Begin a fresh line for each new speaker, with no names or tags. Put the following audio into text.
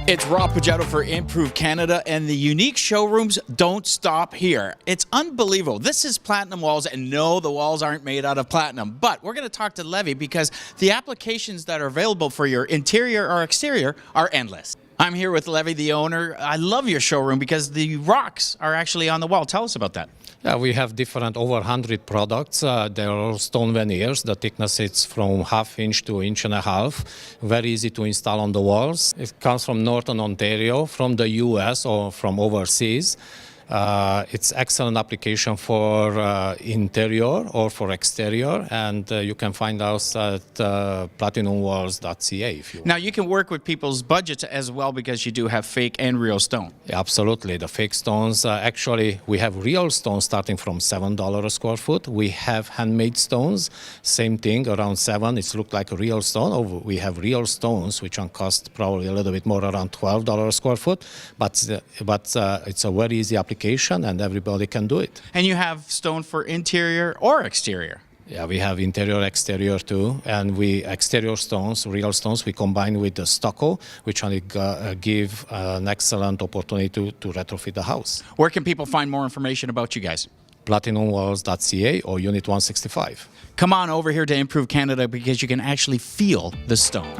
It's Rob Pugetto for Improve Canada, and the unique showrooms don't stop here. It's unbelievable. This is platinum walls, and no, the walls aren't made out of platinum. But we're going to talk to Levy because the applications that are available for your interior or exterior are endless. I'm here with Levy, the owner. I love your showroom because the rocks are actually on the wall. Tell us about that.
Yeah, we have different, over 100 products. They're all stone veneers. The thickness is from 1/2 inch to 1.5 inches. Very easy to install on the walls. It comes from Northern Ontario, from the US or from overseas. It's excellent application for interior or for exterior, and you can find us at platinumwalls.ca if you want.
Now, you can work with people's budgets as well because you do have fake and real stone.
Yeah, absolutely. The fake stones, actually, we have real stones starting from $7 a square foot. We have handmade stones, same thing, around $7. It's looked like a real stone. Or we have real stones, which cost probably a little bit more, around $12 a square foot. But it's a very easy application, and everybody can do it.
And you have stone for interior or exterior.
Yeah, we have interior, exterior too, and exterior stones, real stones, we combine with the stucco, which only give an excellent opportunity to retrofit the house.
Where can people find more information about you guys?
platinumwalls.ca or Unit 165.
Come on over here to Improve Canada because you can actually feel the stone.